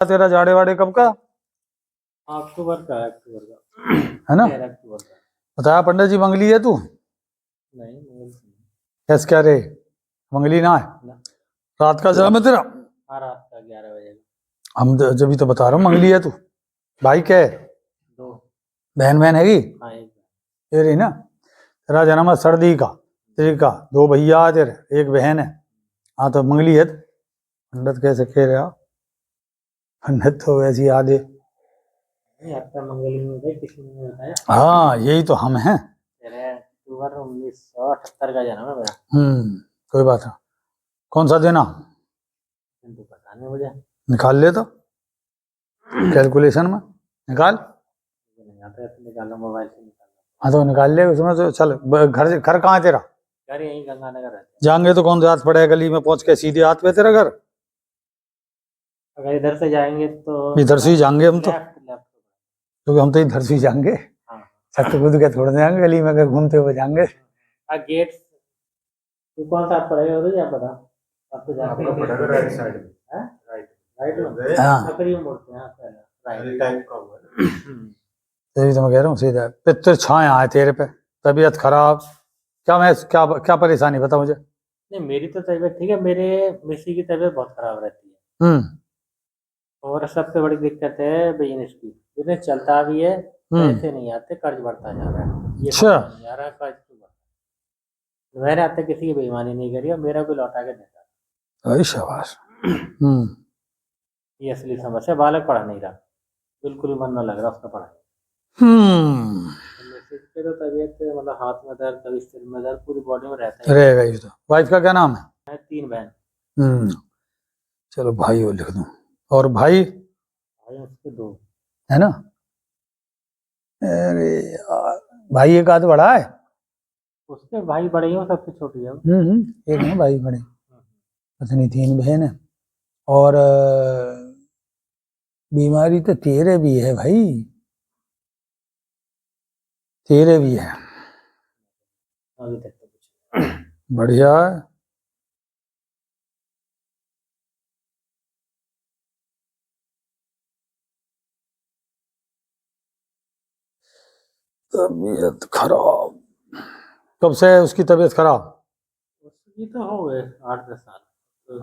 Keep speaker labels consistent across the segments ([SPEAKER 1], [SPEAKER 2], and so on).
[SPEAKER 1] तेरा जाड़े वाड़े कब का?
[SPEAKER 2] अक्टूबर का
[SPEAKER 1] है ना?
[SPEAKER 2] अक्टूबर का।
[SPEAKER 1] बताया पंडित जी मंगली है तू?
[SPEAKER 2] नहीं
[SPEAKER 1] कैसे क्या रे मंगली ना है? रात का जन्म है तेरा?
[SPEAKER 2] हाँ, रात का 11 बजे।
[SPEAKER 1] हम जब तो बता रहा हूँ मंगली है तू। भाई क्या है?
[SPEAKER 2] 2
[SPEAKER 1] बहन हैगी?
[SPEAKER 2] हाँ, एक
[SPEAKER 1] तेरी ना? तेरा जन्म है सर्दी का, तेरी का 2 भैया है तेरे, 1 बहन है। हाँ तो मंगली है। पंडित कैसे कह रहे हो? पंडित तो वैसी आधे।
[SPEAKER 2] आपका मंगली में किसी ने बताया?
[SPEAKER 1] हाँ यही तो हम हैं।
[SPEAKER 2] अक्टूबर 1978 का जन्म है मेरा।
[SPEAKER 1] कोई बात नहीं। कौन सा देना?
[SPEAKER 2] तो पता नहीं मुझे।
[SPEAKER 1] निकाल ले तो कैलकुलेशन में निकाल।
[SPEAKER 2] निकालो मोबाइल से निकालो।
[SPEAKER 1] हाँ तो निकाल ले उसमें तो चल। घर कहाँ है तेरा?
[SPEAKER 2] घर यहीं गंगानगर है।
[SPEAKER 1] जाएंगे तो कौन रात पड़ेगा गली में पहुंच के सीधे हाथ पे तेरा घर?
[SPEAKER 2] अगर इधर से जाएंगे तो
[SPEAKER 1] इधर से ही जाएंगे हम तो,
[SPEAKER 2] लेफ्ट
[SPEAKER 1] क्योंकि हम तो इधर से ही जाएंगे।
[SPEAKER 2] हाँ,
[SPEAKER 1] छत कूद के थोड़े जाएंगे गली में घूमते हुए जाएंगे।
[SPEAKER 2] गेट तो कौन सा पड़ेगा उधर या पता? आप तो जाते हैं
[SPEAKER 3] पड़ेगा राइट साइड में।
[SPEAKER 2] राइट में।
[SPEAKER 1] हाँ
[SPEAKER 2] सकरी मोड़ते हैं राइट
[SPEAKER 3] टाइप का हुआ
[SPEAKER 1] तभी तो मैं कह रहा हूँ सीधा पितर छाया है तेरे पे। तबीयत खराब क्या? मैं क्या क्या परेशानी बता मुझे।
[SPEAKER 2] नहीं, मेरी तो तबीयत ठीक है। मेरे मिसी की तबीयत बहुत खराब रहती है और सबसे बड़ी दिक्कत है बिजनेस की। बिजनेस चलता भी है, पैसे नहीं आते, कर्ज बढ़ता जा रहा है। ये
[SPEAKER 1] अच्छा।
[SPEAKER 2] समझ नहीं आ रहा है कर्ज क्यों बढ़ता है। मैंने आज तक किसी की बेईमानी नहीं करी और मेरा कोई लौटा के देता।
[SPEAKER 1] अरे शाबाश।
[SPEAKER 2] ये असली समस्या। बालक पढ़ा नहीं रहा, बिल्कुल मन न लग रहा उसका पढ़ाई। मिसेज के तो तबीयत मतलब हाथ में दर्द, कभी सिर में दर्द, पूरी बॉडी में रहता है।
[SPEAKER 1] रहेगा ही तो। वाइफ का क्या नाम है?
[SPEAKER 2] 3 बहन।
[SPEAKER 1] चलो भाई वो लिख दूं। और भाई?
[SPEAKER 2] भाई उसके 2
[SPEAKER 1] है ना? अरे यार भाई एक आध बड़ा है?
[SPEAKER 2] उसके भाई बड़े ही हो, सबसे छोटी है।
[SPEAKER 1] एक है भाई बड़े, पत्नी 3 बहन है। और बीमारी तो तेरे भी है भाई, तेरे भी है।
[SPEAKER 2] अभी तक तो कुछ
[SPEAKER 1] बढ़िया है। तबीयत खराब कब से है उसकी तबीयत खराब?
[SPEAKER 2] उसकी तो हो गए 8-10 साल। तो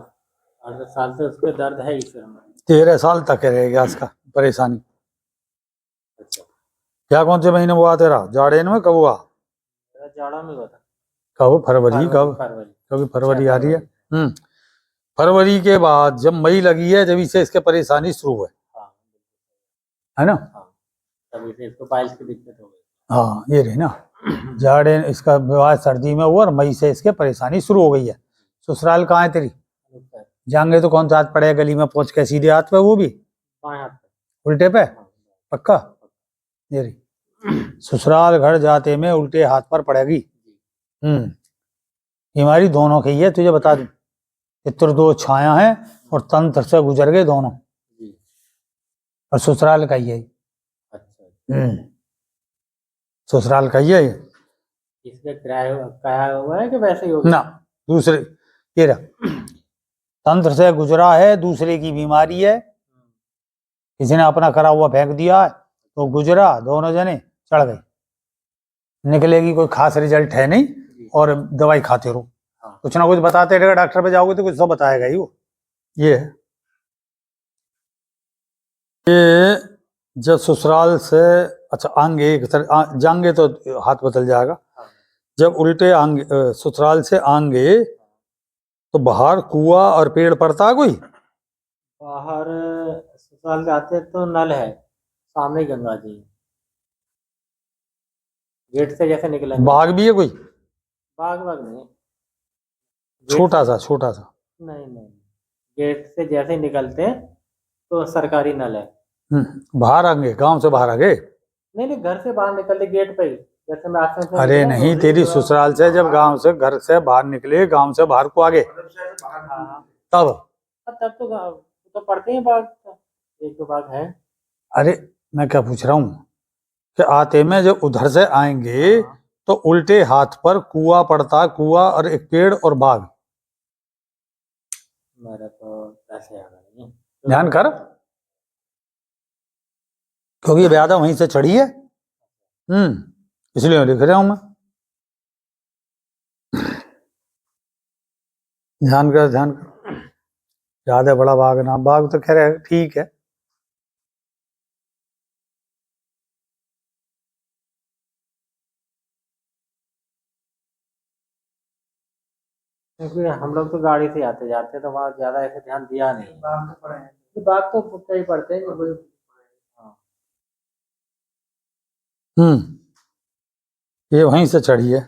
[SPEAKER 2] 8-10 साल से उसके दर्द है ही सिर में।
[SPEAKER 1] 13 साल तक रहेगा इसका परेशानी।
[SPEAKER 2] अच्छा,
[SPEAKER 1] क्या कौन से महीने हुआ तेरा? जाड़े में कब हुआ?
[SPEAKER 2] मेरा जाड़ा में हुआ था।
[SPEAKER 1] कब? फरवरी? कब?
[SPEAKER 2] फरवरी।
[SPEAKER 1] कभी फरवरी आ रही है। फरवरी के बाद जब मई लगी है जब से इसके परेशानी शुरू है।
[SPEAKER 2] हाँ,
[SPEAKER 1] है ना?
[SPEAKER 2] हाँ, तभी से इसको पाइल्स की दिक्कत हो गई।
[SPEAKER 1] हाँ ये रही ना। जाड़े इसका विवाह सर्दी में हुआ और मई से इसके परेशानी शुरू हो गई है। ससुराल कहाँ है तेरी? जाएंगे तो कौन सा हाथ पड़ेगा गली में पहुंच के सीधे हाथ पे? वो भी
[SPEAKER 2] बाएं हाथ पे।
[SPEAKER 1] उल्टे पे? पक्का? ये रही। ससुराल घर जाते में उल्टे हाथ पर पड़ेगी। बीमारी दोनों की है तुझे बता दूं। पितृ 2 छाया है और तंत्र से गुजर गए दोनों। और ससुराल का ही है। ससुराल का ही है।
[SPEAKER 2] इसका किराया हुआ है कि वैसे ही होगा?
[SPEAKER 1] ना दूसरे ये रहा, तंत्र से गुजरा है, दूसरे की बीमारी है। किसी ने अपना करा हुआ फेंक दिया है तो गुजरा, दोनों जने चढ़ गए। निकलेगी कोई खास रिजल्ट है नहीं और दवाई खाते रहो। कुछ ना कुछ बताते रहेगा। डॉक्टर पे जाओगे तो कुछ तो बताएगा ही वो। ये जब ससुराल से अच्छा आएंगे जाएंगे तो हाथ बदल जाएगा। जब उल्टे आएंगे ससुराल से आएंगे तो बाहर कुआं और पेड़ पड़ता है कोई?
[SPEAKER 2] बाहर ससुराल से आते तो नल है, सामने गंगा जी। गेट से जैसे निकलेंगे।
[SPEAKER 1] बाग भी है कोई?
[SPEAKER 2] बाग नहीं,
[SPEAKER 1] छोटा सा
[SPEAKER 2] नहीं, गेट से जैसे निकलते तो सरकारी नल है।
[SPEAKER 1] बाहर आएंगे, गांव से बाहर आ गए?
[SPEAKER 2] नहीं, घर से बाहर निकलते गेट पे ही। जैसे मैं आश्रम से
[SPEAKER 1] अरे नहीं, तेरी ससुराल से जब गांव से घर से बाहर निकले, गांव से बाहर को आगे तब
[SPEAKER 2] तो पढ़ते हैं बाग। 1-2 बाग है।
[SPEAKER 1] अरे मैं क्या पूछ रहा हूँ कि आते में जब उधर से आएंगे तो उल्टे हाथ पर कुआं पड़ता, कुआं और एक पेड़ और बाग।
[SPEAKER 2] मेरा तो ऐसे याद नहीं।
[SPEAKER 1] ध्यान कर। क्योंकि ये ज्यादा वहीं से चढ़ी है, इसलिए लिख रहा हूं मैं। ध्यान कर, ध्यान कर। ज्यादा बड़ा बाग ना, बाग तो खैर ठीक है।
[SPEAKER 2] क्योंकि हम लोग तो गाड़ी से आते जाते तो वहाँ ज्यादा ऐसे ध्यान दिया नहीं। बाग तो पुट्टे ही पड़ते हैं कोई। हाँ।
[SPEAKER 1] ये वहीं से चढ़ी है।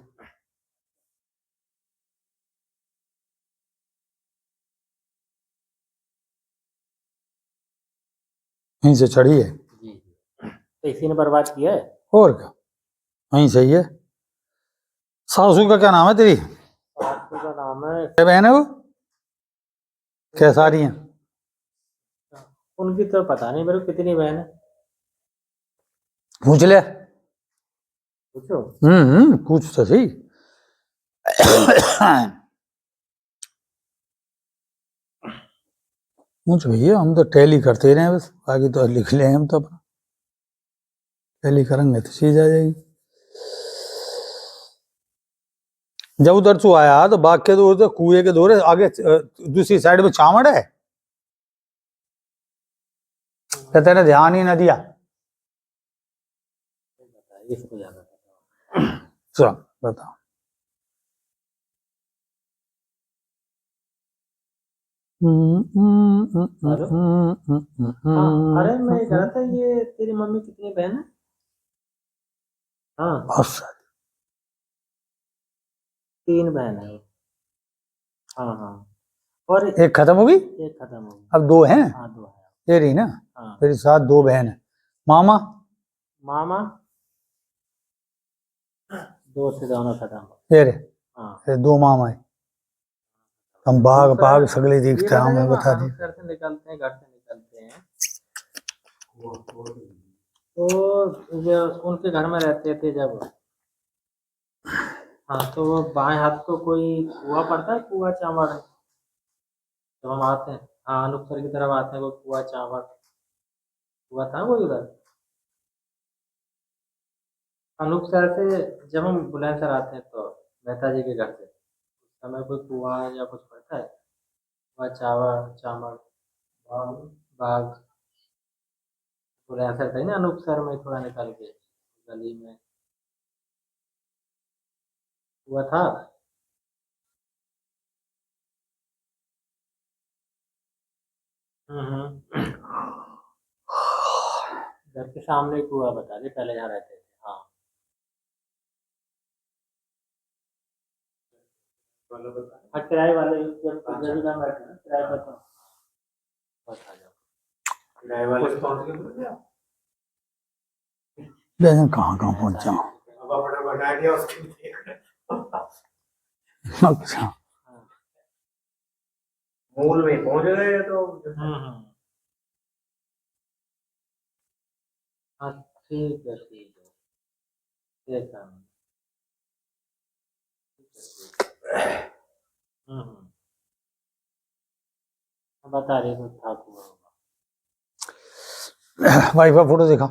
[SPEAKER 1] वहीं से चढ़ी है
[SPEAKER 2] जी, तो इसी ने बर्बाद किया है।
[SPEAKER 1] और क्या, वहीं सही है। सासू का क्या नाम है तेरी?
[SPEAKER 2] सासू का नाम है,
[SPEAKER 1] क्या बहन है वो? क्या सारी हैं?
[SPEAKER 2] उनकी तो पता नहीं मेरे को कितनी बहन है।
[SPEAKER 1] पूछ ले।
[SPEAKER 2] पूछो।
[SPEAKER 1] पूछ तो सही। पूछ भैया, हम तो टैली करते रहे बस, बाकी तो लिख लेंगे हम तो अपना। टैली करेंगे तो चीज आ जाएगी। जब उधर से आया तो बाग के दूर, तो कुएं के दूर आगे दूसरी साइड में चावड़ है, तो तेने ध्यान ही ना दिया।
[SPEAKER 2] इसको ज्यादा पता।
[SPEAKER 1] चल बता।
[SPEAKER 2] हाँ, अरे मैं कह रहा था ये तेरी मम्मी कितनी बहन है? हाँ,
[SPEAKER 1] बहुत सारी।
[SPEAKER 2] 3 बहन है। हाँ हाँ, और
[SPEAKER 1] एक खत्म होगी,
[SPEAKER 2] एक खत्म हो गई।
[SPEAKER 1] अब 2 हैं।
[SPEAKER 2] हाँ, 2 है।
[SPEAKER 1] तेरी ना,
[SPEAKER 2] हाँ,
[SPEAKER 1] तेरे साथ 2 बहन है। मामा
[SPEAKER 2] मामा 2 से दोनों खत्म हो।
[SPEAKER 1] तेरे,
[SPEAKER 2] हाँ,
[SPEAKER 1] तेरे 2 मामा है। हम बाग
[SPEAKER 2] दूसरा
[SPEAKER 1] बाग सगले
[SPEAKER 2] ये
[SPEAKER 1] दिखते हैं, मैं बता दी।
[SPEAKER 2] घर से निकलते हैं, घर से निकलते हैं तो जब उनके घर में रहते थे जब, हाँ, तो वो बाएं हाथ को कोई कुआ पड़ता है, कुआ चावड़, जब हम आते हैं, हाँ, अनूपसर की तरफ आते हैं, वो कुआ चावड़ कुआ था वो उधर। अनूपसर से जब हम बुलंदशहर आते हैं तो मेहता जी के घर से उस समय कोई कुआ या कुछ पड़ता है, कुआ चावड़ चावड़ बाग। बुलंदशहर था ना, अनूपसर में थोड़ा निकल के गली में हुआ था। घर के सामने कुआ बता दे, पहले जहाँ रहते थे। हाँ, हाँ, किराए वाले जब जब जहाँ बैठे ना किराए पर तो बता जाओ। किराए वाले
[SPEAKER 1] लेकिन कहाँ कहाँ पहुंच जाऊं। अच्छा,
[SPEAKER 2] मूल में पहुंच गए तो। हाँ, ठीक है, ठीक है, ठीक है। बता रही कुछ था कुआ।
[SPEAKER 1] वाइफ का फोटो दिखा।